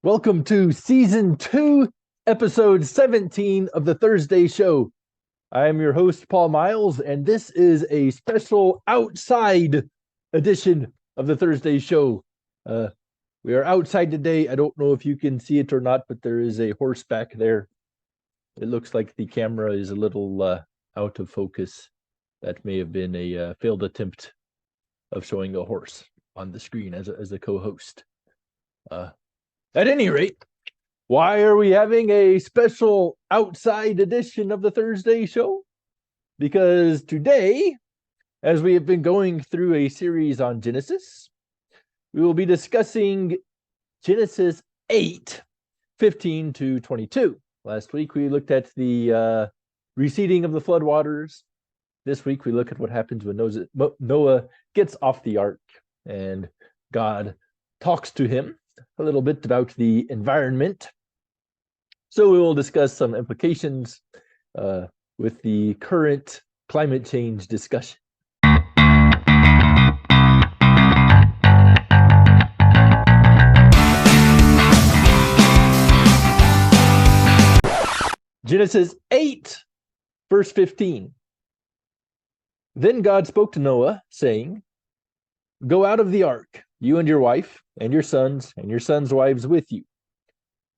Welcome to season 2, episode 17 of the Thursday Show. I am your host, Paul Miles, and this is a special outside edition of the Thursday Show. Uh, we are outside today. I don't know if you can see it or not, but there is a horse back there. It looks like the camera is a little out of focus. That may have been a failed attempt of showing a horse on the screen as a co-host. At any rate, why are we having a special outside edition of the Thursday Show? Because today, as we have been going through a series on Genesis, we will be discussing Genesis 8:15 to 22. Last week, we looked at the receding of the floodwaters. This week, we look at what happens when Noah gets off the ark and God talks to him a little bit about the environment. So we will discuss some implications with the current climate change discussion. Genesis 8, verse 15. Then God spoke to Noah, saying, "Go out of the ark, you and your wife, and your sons wives with you.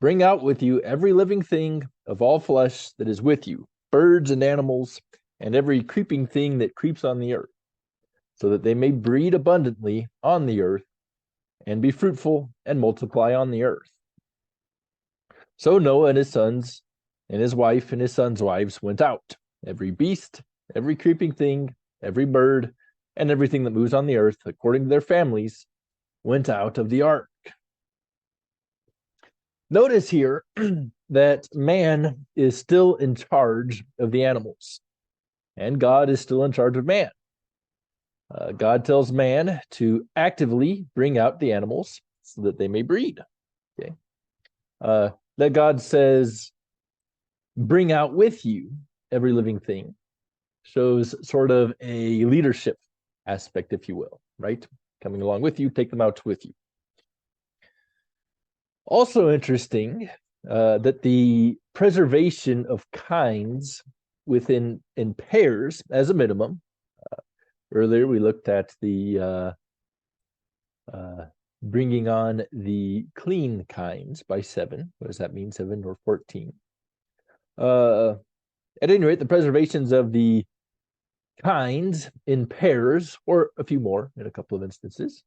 Bring out with you every living thing of all flesh that is with you, birds and animals, and every creeping thing that creeps on the earth, so that they may breed abundantly on the earth, and be fruitful and multiply on the earth." So Noah and his sons, and his wife and his sons' wives went out. Every beast, every creeping thing, every bird, and everything that moves on the earth, according to their families, went out of the ark. Notice here that man is still in charge of the animals, and God is still in charge of man. God tells man to actively bring out the animals so that they may breed. Okay, that God says, "Bring out with you every living thing," shows sort of a leadership aspect, if you will, right? Coming along with you, take them out with you. Also interesting that the preservation of kinds in pairs as a minimum. Earlier we looked at the bringing on the clean kinds by 7. What does that mean, 7 or 14? At any rate, the preservations of the kinds in pairs, or a few more in a couple of instances,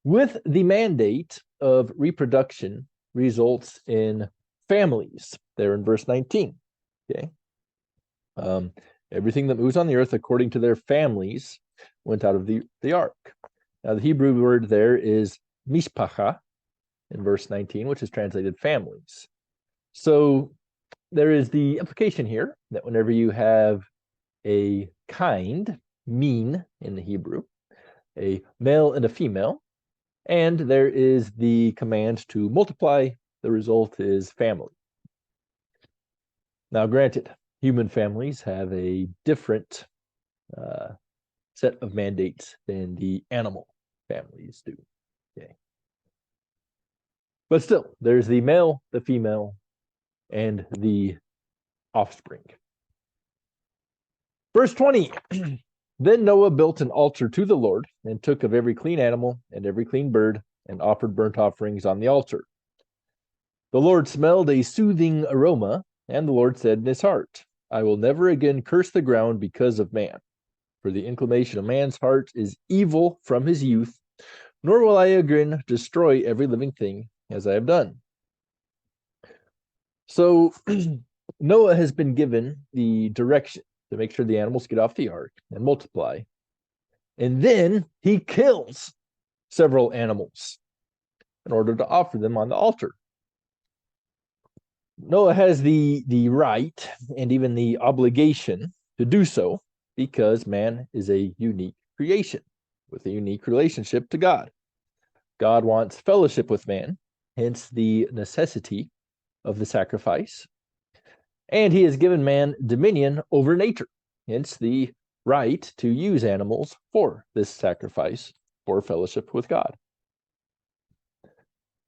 with the mandate of reproduction, results in families, there in verse 19. Okay. Everything that moves on the earth according to their families went out of the ark. Now, the Hebrew word there is mishpacha in verse 19, which is translated families. So there is the implication here that whenever you have a kind, min in the Hebrew, a male and a female, and there is the command to multiply, the result is family. Now, granted, human families have a different set of mandates than the animal families do. Okay. But still, there's the male, the female, and the offspring. Verse 20. Then Noah built an altar to the Lord, and took of every clean animal and every clean bird, and offered burnt offerings on the altar. The Lord smelled a soothing aroma, and the Lord said in his heart, "I will never again curse the ground because of man, for the inclination of man's heart is evil from his youth, nor will I again destroy every living thing as I have done." So Noah has been given the direction to make sure the animals get off the ark and multiply. And then he kills several animals in order to offer them on the altar. Noah has the right and even the obligation to do so because man is a unique creation with a unique relationship to God. God wants fellowship with man, hence the necessity of the sacrifice. And he has given man dominion over nature, hence the right to use animals for this sacrifice, for fellowship with God.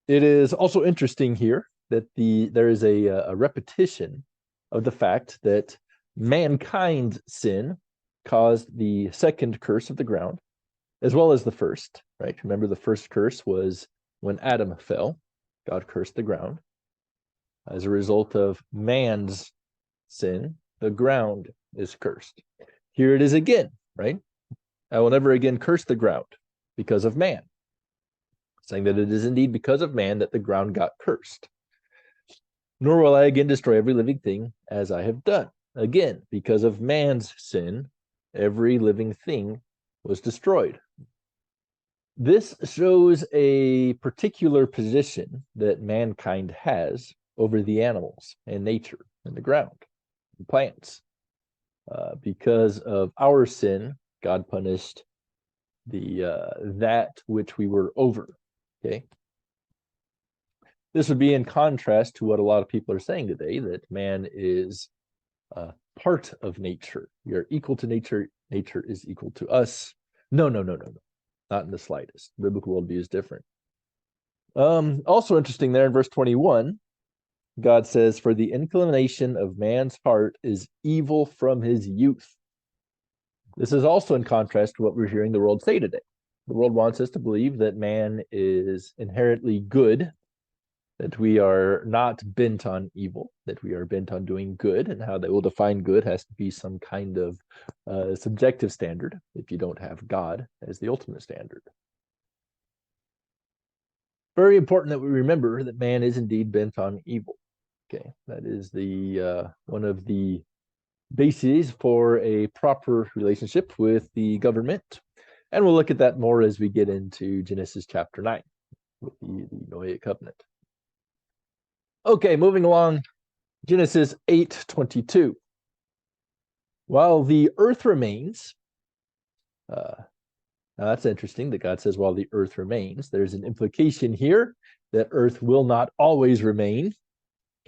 It is also interesting here that there is a repetition of the fact that mankind's sin caused the second curse of the ground, as well as the first, right? Remember, the first curse was when Adam fell. God cursed the ground. As a result of man's sin, the ground is cursed. Here it is again, right? I will never again curse the ground because of man, saying that it is indeed because of man that the ground got cursed. Nor will I again destroy every living thing as I have done. Again, because of man's sin, every living thing was destroyed. This shows a particular position that mankind has over the animals and nature and the ground and plants. Because of our sin, God punished that which we were over. Okay. This would be in contrast to what a lot of people are saying today, that man is part of nature. We are equal to nature. Nature is equal to us. No. Not in the slightest. Biblical worldview is different. Also interesting there in verse 21, God says, "For the inclination of man's heart is evil from his youth." This is also in contrast to what we're hearing the world say today. The world wants us to believe that man is inherently good, that we are not bent on evil, that we are bent on doing good, and how they will define good has to be some kind of subjective standard if you don't have God as the ultimate standard. Very important that we remember that man is indeed bent on evil. Okay, that is the one of the bases for a proper relationship with the government. And we'll look at that more as we get into Genesis chapter 9 with the Noahic covenant. Okay, moving along, Genesis 8:22. While the earth remains, now that's interesting that God says while the earth remains. There's an implication here that earth will not always remain.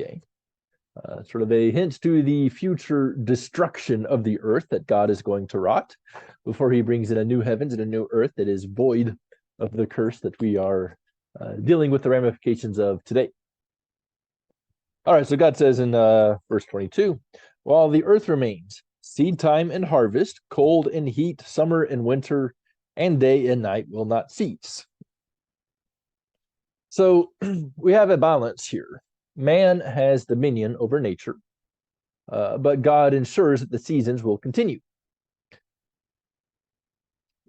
Okay. Sort of a hint to the future destruction of the earth that God is going to rot before he brings in a new heavens and a new earth that is void of the curse that we are dealing with the ramifications of today. All right, so God says in verse 22, while the earth remains, seed time and harvest, cold and heat, summer and winter, and day and night will not cease. So we have a balance here. Man has dominion over nature, but God ensures that the seasons will continue.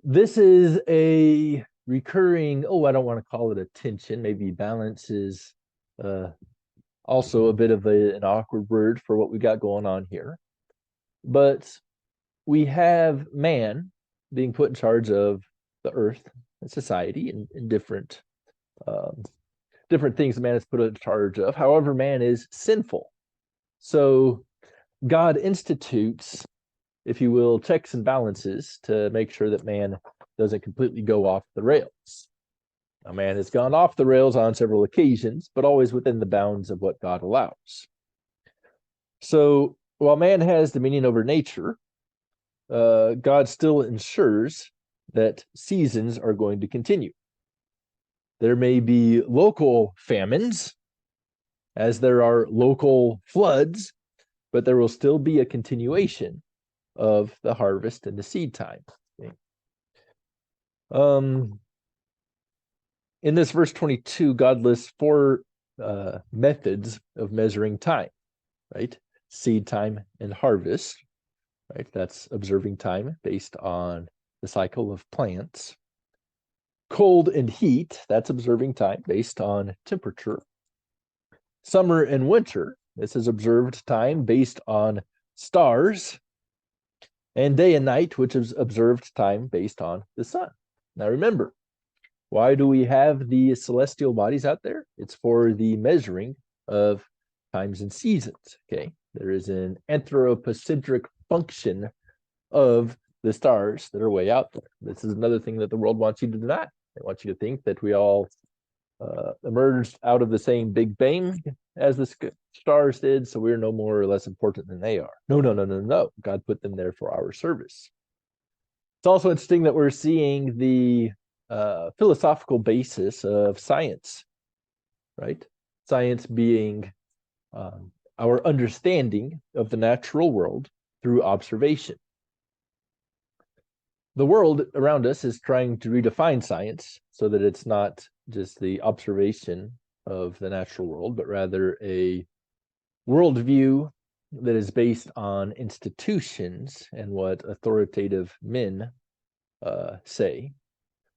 This is a recurring, I don't want to call it a tension. Maybe balance is also a bit of an awkward word for what we got going on here. But we have man being put in charge of the earth and society and different things man is put in charge of. However, man is sinful. So God institutes, if you will, checks and balances to make sure that man doesn't completely go off the rails. Now, man has gone off the rails on several occasions, but always within the bounds of what God allows. So while man has dominion over nature, God still ensures that seasons are going to continue. There may be local famines, as there are local floods, but there will still be a continuation of the harvest and the seed time. Okay. In this verse 22, God lists four methods of measuring time, right? Seed time and harvest, right? That's observing time based on the cycle of plants. Cold and heat, that's observing time based on temperature. Summer and winter, this is observed time based on stars. And day and night, which is observed time based on the sun. Now remember, why do we have the celestial bodies out there? It's for the measuring of times and seasons, okay? There is an anthropocentric function of the stars that are way out there. This is another thing that the world wants you to deny. They want you to think that we all emerged out of the same Big Bang as the stars did, so we're no more or less important than they are. No. God put them there for our service. It's also interesting that we're seeing the philosophical basis of science right? Science being our understanding of the natural world through observation. The world around us is trying to redefine science so that it's not just the observation of the natural world, but rather a worldview that is based on institutions and what authoritative men say,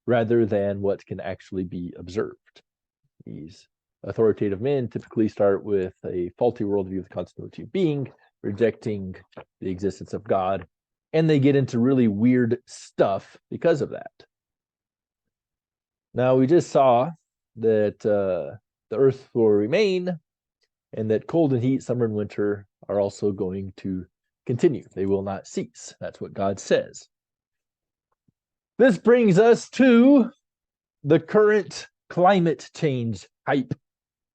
rather than what can actually be observed. These authoritative men typically start with a faulty worldview of the continuity of being, rejecting the existence of God, and they get into really weird stuff because of that. Now, we just saw that the Earth will remain, and that cold and heat, summer and winter, are also going to continue. They will not cease. That's what God says. This brings us to the current climate change hype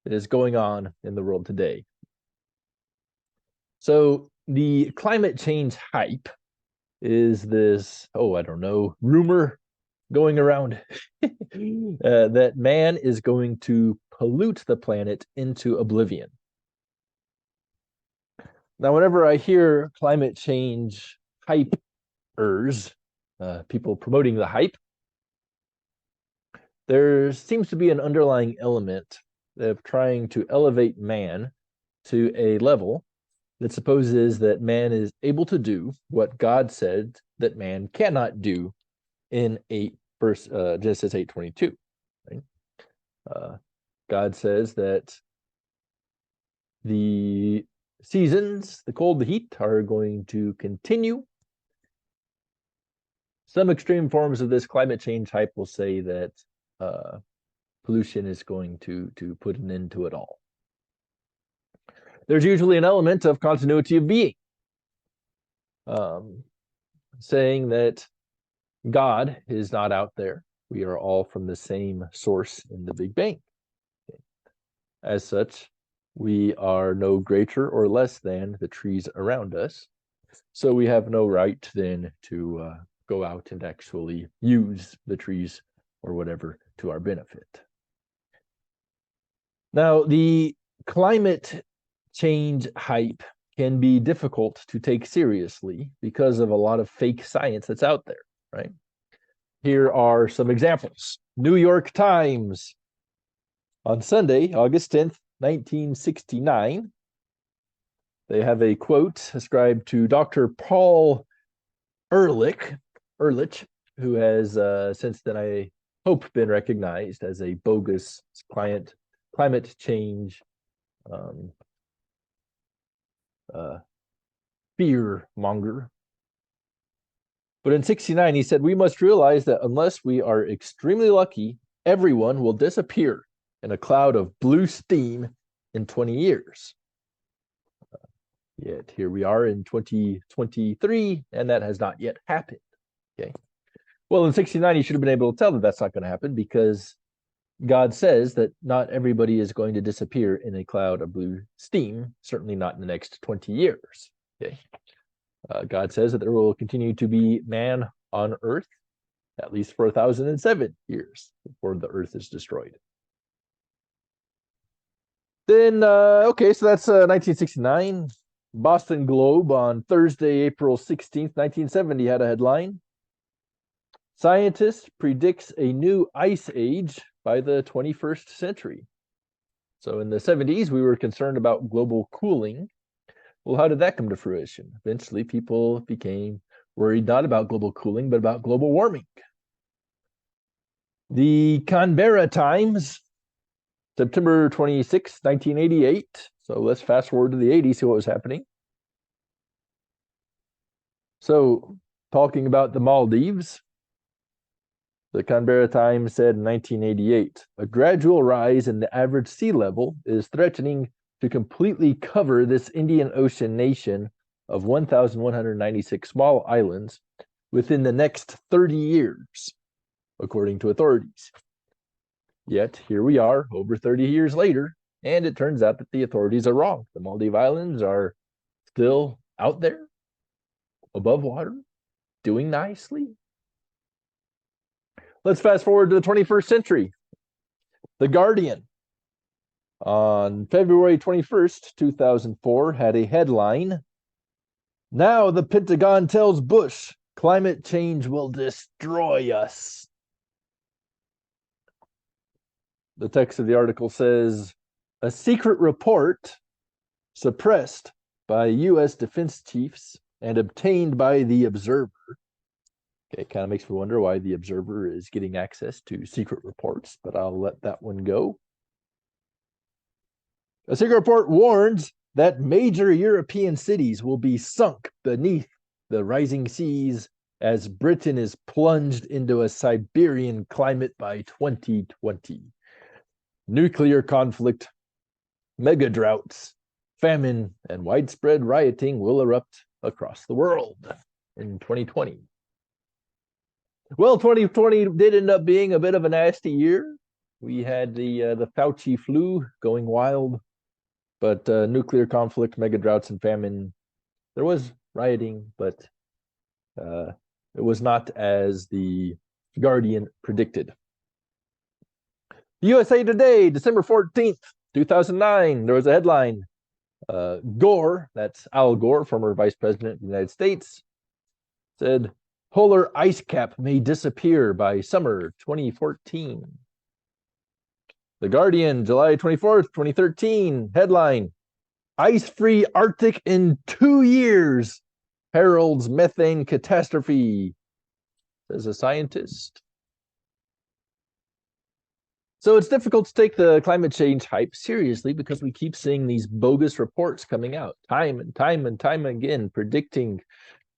that is going on in the world today. So the climate change hype is this, I don't know, rumor going around that man is going to pollute the planet into oblivion. Now, whenever I hear climate change hypers, people promoting the hype, there seems to be an underlying element of trying to elevate man to a level that supposes that man is able to do what God said that man cannot do in Genesis 8:22. Right? God says that the seasons, the cold, the heat, are going to continue. Some extreme forms of this climate change hype will say that pollution is going to put an end to it all. There's usually an element of continuity of being, saying that God is not out there. We are all from the same source in the Big Bang. As such, we are no greater or less than the trees around us. So we have no right then to go out and actually use the trees or whatever to our benefit. Now, the climate change hype can be difficult to take seriously because of a lot of fake science that's out there, right? Here are some examples. New York Times on Sunday, August 10th, 1969. They have a quote ascribed to Dr. Paul Ehrlich, who has since then, I hope, been recognized as a bogus climate change fear monger. But in 1969, he said, "We must realize that unless we are extremely lucky, everyone will disappear in a cloud of blue steam in 20 years. Yet here we are in 2023, and that has not yet happened. Okay. Well, in 1969, you should have been able to tell that that's not going to happen because God says that not everybody is going to disappear in a cloud of blue steam, certainly not in the next 20 years. Okay. God says that there will continue to be man on earth at least for 1,007 years before the earth is destroyed. Then, okay, so that's 1969. Boston Globe on Thursday, April 16th, 1970 had a headline. Scientist predicts a new ice age by the 21st century. So in the 70s, we were concerned about global cooling. Well, how did that come to fruition? Eventually, people became worried not about global cooling, but about global warming. The Canberra Times, September 26, 1988. So let's fast forward to the 80s, see what was happening. So talking about the Maldives, the Canberra Times said in 1988, a gradual rise in the average sea level is threatening to completely cover this Indian Ocean nation of 1,196 small islands within the next 30 years, according to authorities. Yet here we are over 30 years later, and it turns out that the authorities are wrong. The Maldive Islands are still out there, above water, doing nicely. Let's fast forward to the 21st century. The Guardian, on February 21st, 2004, had a headline, "Now the Pentagon tells Bush climate change will destroy us." The text of the article says, "A secret report suppressed by U.S. defense chiefs and obtained by the Observer." Okay, it kind of makes me wonder why the Observer is getting access to secret reports, but I'll let that one go. A secret report warns that major European cities will be sunk beneath the rising seas as Britain is plunged into a Siberian climate by 2020. Nuclear conflict, mega droughts, famine, and widespread rioting will erupt across the world in 2020. Well, 2020 did end up being a bit of a nasty year. We had the Fauci flu going wild, but nuclear conflict, mega droughts, and famine. There was rioting, but it was not as the Guardian predicted. USA Today, December 14th, 2009, there was a headline. Gore, that's Al Gore, former vice president of the United States, said, "Polar ice cap may disappear by summer 2014. The Guardian, July 24th, 2013, headline, "Ice-free Arctic in 2 years heralds methane catastrophe," says a scientist. So it's difficult to take the climate change hype seriously because we keep seeing these bogus reports coming out time and time again, predicting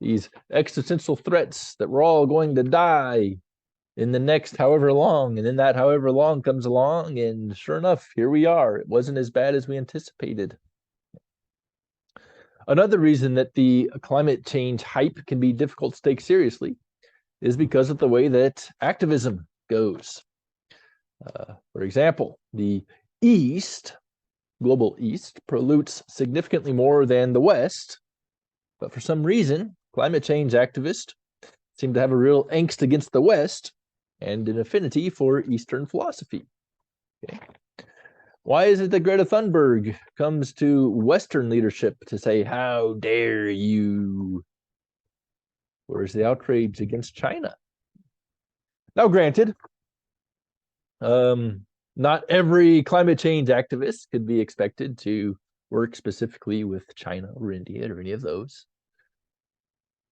these existential threats that we're all going to die in the next however long. And then that however long comes along, and sure enough, here we are. It wasn't as bad as we anticipated. Another reason that the climate change hype can be difficult to take seriously is because of the way that activism goes. For example, the East, global East, pollutes significantly more than the West, but for some reason, climate change activists seem to have a real angst against the West and an affinity for Eastern philosophy. Okay. Why is it that Greta Thunberg comes to Western leadership to say, "How dare you"? Where's the outrage against China? Now, granted, not every climate change activist could be expected to work specifically with China or India or any of those.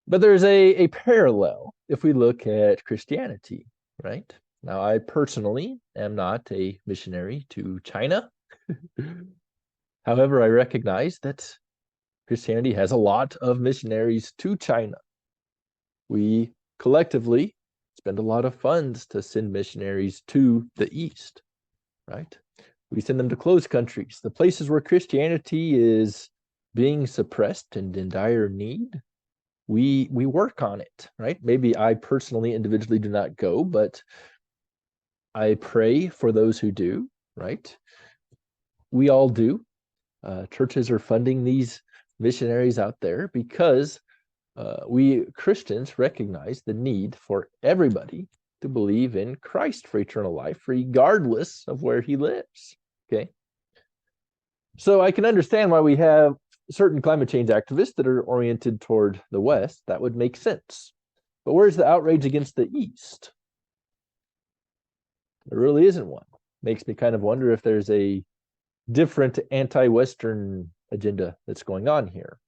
But there's a parallel if we look at Christianity, right? Now, I personally am not a missionary to China. However, I recognize that Christianity has a lot of missionaries to China. We collectively spend a lot of funds to send missionaries to the East, right? We send them to closed countries, the places where Christianity is being suppressed and in dire need. We work on it, right? Maybe I personally, individually do not go, but I pray for those who do, right? We all do. Churches are funding these missionaries out there because we Christians recognize the need for everybody to believe in Christ for eternal life, regardless of where he lives. Okay. So I can understand why we have certain climate change activists that are oriented toward the West. That would make sense. But where's the outrage against the East? There really isn't one. Makes me kind of wonder if there's a different anti-Western agenda that's going on here.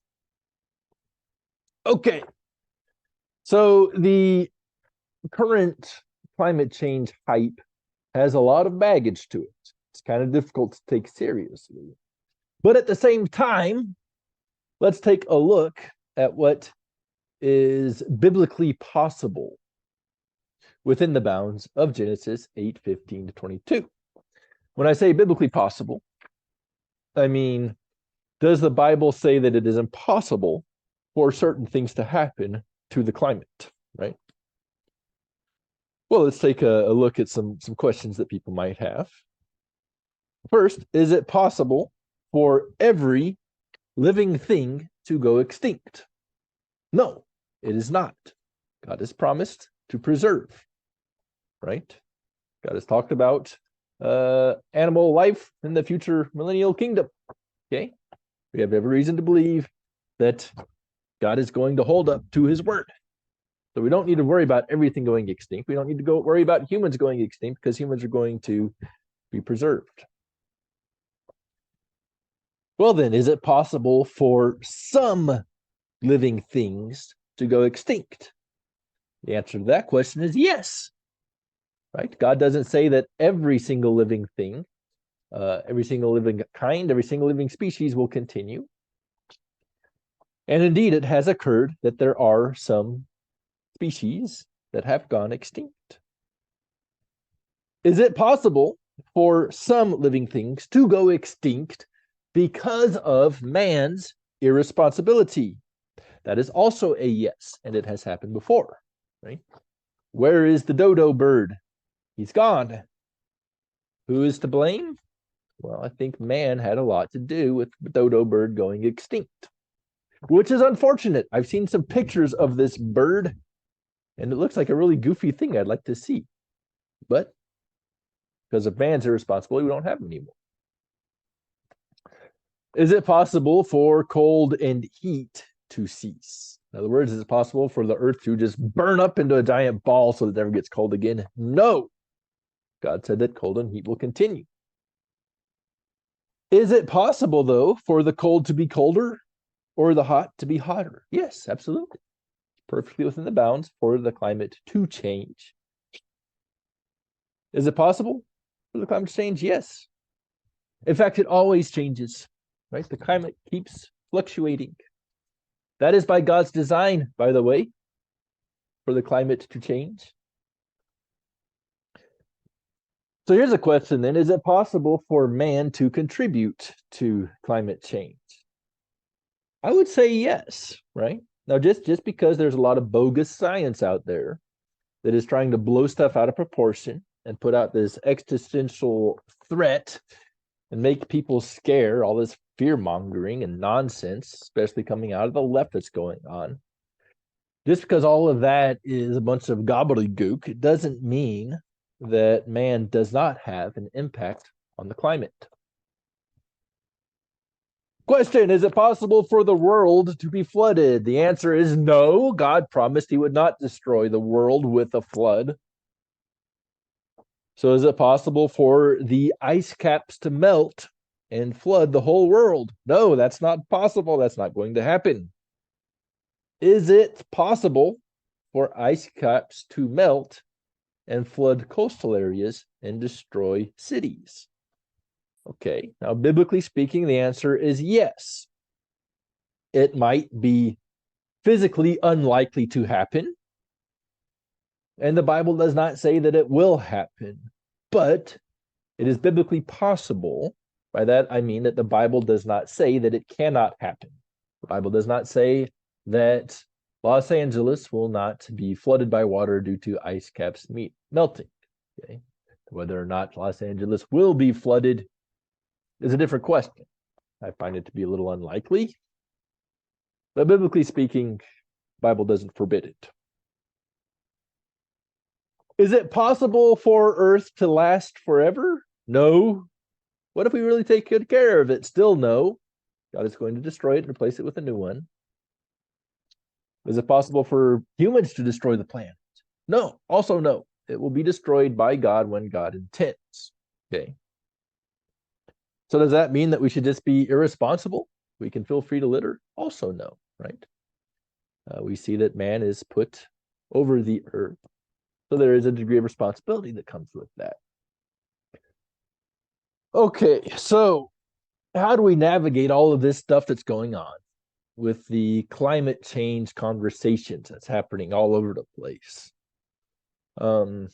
Okay, so the current climate change hype has a lot of baggage to it. It's kind of difficult to take seriously. But at the same time, let's take a look at what is biblically possible within the bounds of Genesis 8:15 to 22. When I say biblically possible, I mean, does the Bible say that it is impossible for certain things to happen to the climate, right? Well, let's take a look at some questions that people might have. First, is it possible for every living thing to go extinct? No, it is not. God has promised to preserve, right? God has talked about animal life in the future millennial kingdom. Okay, we have every reason to believe that God is going to hold up to his word. So we don't need to worry about everything going extinct. We don't need to worry about humans going extinct, because humans are going to be preserved. Well, then, is it possible for some living things to go extinct? The answer to that question is yes. Right? God doesn't say that every single living thing, every single living kind, every single living species will continue. And indeed, it has occurred that there are some species that have gone extinct. Is it possible for some living things to go extinct because of man's irresponsibility? That is also a yes, and it has happened before, right? Where is the dodo bird? He's gone. Who is to blame? Well, I think man had a lot to do with the dodo bird going extinct, which is unfortunate. I've seen some pictures of this bird, and it looks like a really goofy thing I'd like to see. But because of man's irresponsibility, we don't have them anymore. Is it possible for cold and heat to cease? In other words, is it possible for the earth to just burn up into a giant ball so that it never gets cold again? No. God said that cold and heat will continue. Is it possible, though, for the cold to be colder or the hot to be hotter? Yes, absolutely. Perfectly within the bounds for the climate to change. Is it possible for the climate to change? Yes. In fact, it always changes, right? The climate keeps fluctuating. That is by God's design, by the way, for the climate to change. So here's a question then. Is it possible for man to contribute to climate change? I would say yes, right? Now, just because there's a lot of bogus science out there that is trying to blow stuff out of proportion and put out this existential threat and make people scare, all this fear-mongering and nonsense, especially coming out of the left that's going on. Just because all of that is a bunch of gobbledygook, it doesn't mean that man does not have an impact on the climate. Question, is it possible for the world to be flooded? The answer is no. God promised he would not destroy the world with a flood. So is it possible for the ice caps to melt and flood the whole world? No, that's not possible. That's not going to happen. Is it possible for ice caps to melt and flood coastal areas and destroy cities? Okay, now biblically speaking, the answer is yes. It might be physically unlikely to happen, and the Bible does not say that it will happen, but it is biblically possible. By that, I mean that the Bible does not say that it cannot happen. The Bible does not say that Los Angeles will not be flooded by water due to ice caps melting. Okay? Whether or not Los Angeles will be flooded is a different question. I find it to be a little unlikely, but biblically speaking, the Bible doesn't forbid it. Is it possible for Earth to last forever? No. What if we really take good care of it? Still no. God is going to destroy it and replace it with a new one. Is it possible for humans to destroy the planet? No. Also no. It will be destroyed by God when God intends. Okay. So does that mean that we should just be irresponsible? We can feel free to litter? Also no, right? We see that man is put over the earth. So there is a degree of responsibility that comes with that. Okay, so how do we navigate all of this stuff that's going on with the climate change conversations that's happening all over the place? I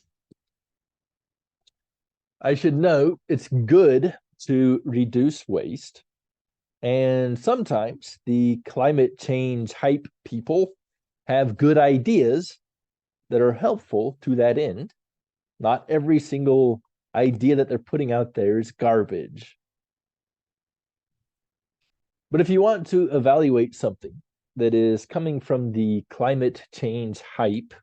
should note it's good to reduce waste. And sometimes the climate change hype people have good ideas that are helpful to that end. Not every single idea that they're putting out there is garbage. But if you want to evaluate something that is coming from the climate change hype,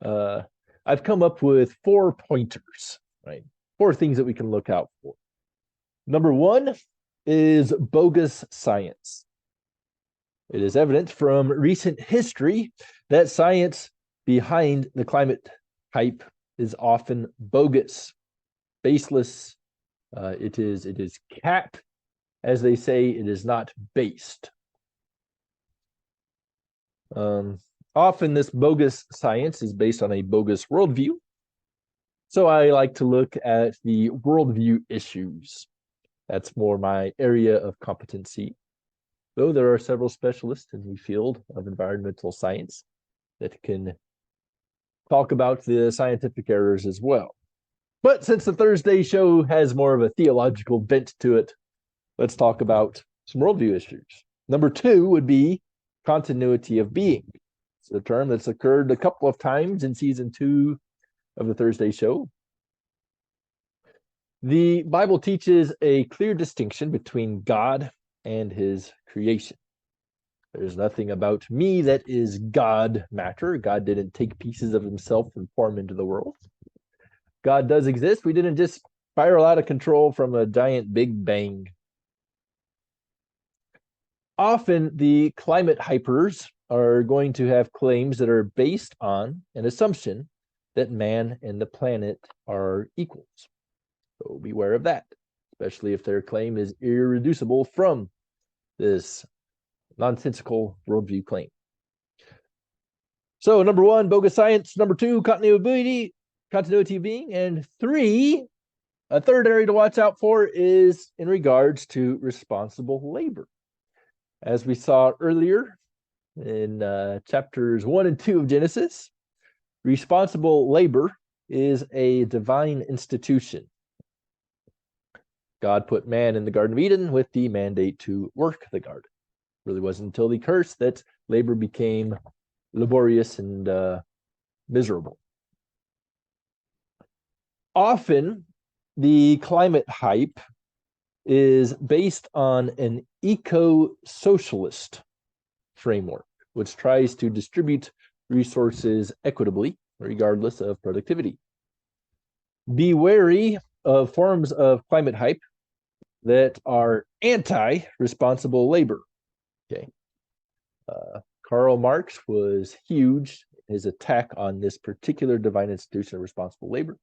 I've come up with 4 pointers, right? 4 things that we can look out for. Number 1 is bogus science. It is evident from recent history that science behind the climate hype is often bogus, baseless. It is cap, as they say. It is not based. Often this bogus science is based on a bogus worldview. So I like to look at the worldview issues. That's more my area of competency. Though there are several specialists in the field of environmental science that can talk about the scientific errors as well. But since the Thursday show has more of a theological bent to it, let's talk about some worldview issues. Number 2 would be continuity of being. It's a term that's occurred a couple of times in season 2 of the Thursday show. The Bible teaches a clear distinction between God and his creation. There's nothing about me that is God matter. God didn't take pieces of himself and form into the world. God does exist. We didn't just spiral out of control from a giant big bang. Often the climate hypers are going to have claims that are based on an assumption that man and the planet are equals. So beware of that, especially if their claim is irreducible from this nonsensical worldview claim. So number 1, bogus science. Number 2, continuity of being. And 3, a third area to watch out for is in regards to responsible labor. As we saw earlier in chapters 1 and 2 of Genesis, responsible labor is a divine institution. God put man in the Garden of Eden with the mandate to work the garden. It really wasn't until the curse that labor became laborious and miserable. Often, the climate hype is based on an eco-socialist framework, which tries to distribute resources equitably, regardless of productivity. Be wary of forms of climate hype that are anti-responsible labor. Okay. Karl Marx was huge in his attack on this particular divine institution of responsible labor.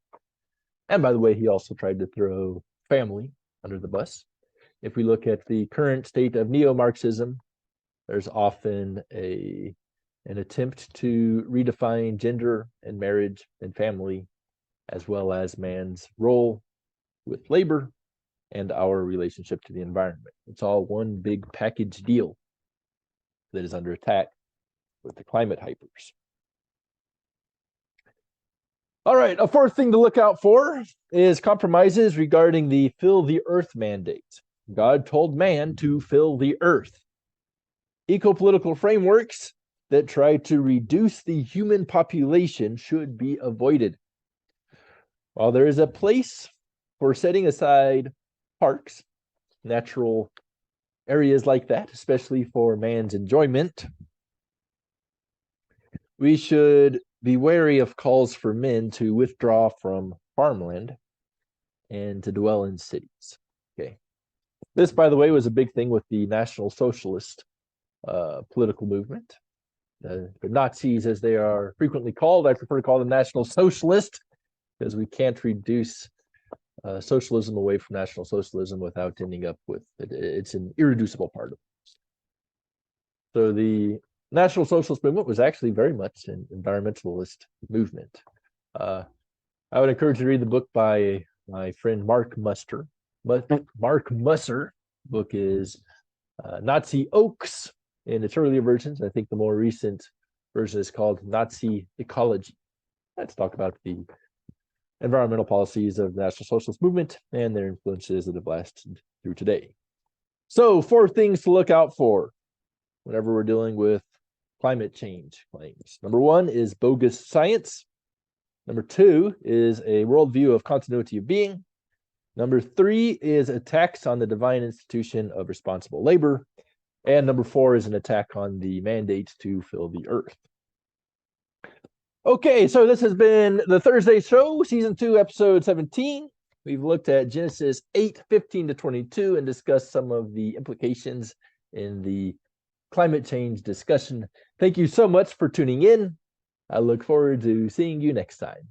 And by the way, he also tried to throw family under the bus. If we look at the current state of neo-Marxism, there's often an attempt to redefine gender and marriage and family, as well as man's role with labor and our relationship to the environment. It's all one big package deal that is under attack with the climate hypers. All right, a 4th thing to look out for is compromises regarding the fill the earth mandate. God told man to fill the earth. Eco-political frameworks that try to reduce the human population should be avoided. While there is a place for setting aside parks, natural areas like that, especially for man's enjoyment, we should be wary of calls for men to withdraw from farmland and to dwell in cities. Okay. This, by the way, was a big thing with the National Socialist political movement. The Nazis, as they are frequently called, I prefer to call them National Socialist, because we can't reduce socialism away from National Socialism without ending up with it. It's an irreducible part of it. So the National Socialist movement was actually very much an environmentalist movement. I would encourage you to read the book by my friend Mark Musser. Mark Musser book is Nazi Oaks in its earlier versions. I think the more recent version is called Nazi Ecology. Let's talk about the environmental policies of the National Socialist movement and their influences that have lasted through today. So 4 things to look out for whenever we're dealing with climate change claims. Number 1 is bogus science. Number 2 is a worldview of continuity of being. Number 3 is attacks on the divine institution of responsible labor. And number 4 is an attack on the mandate to fill the earth. Okay, so this has been the Thursday show, season 2, episode 17. We've looked at Genesis 8:15-22 and discussed some of the implications in the climate change discussion. Thank you so much for tuning in. I look forward to seeing you next time.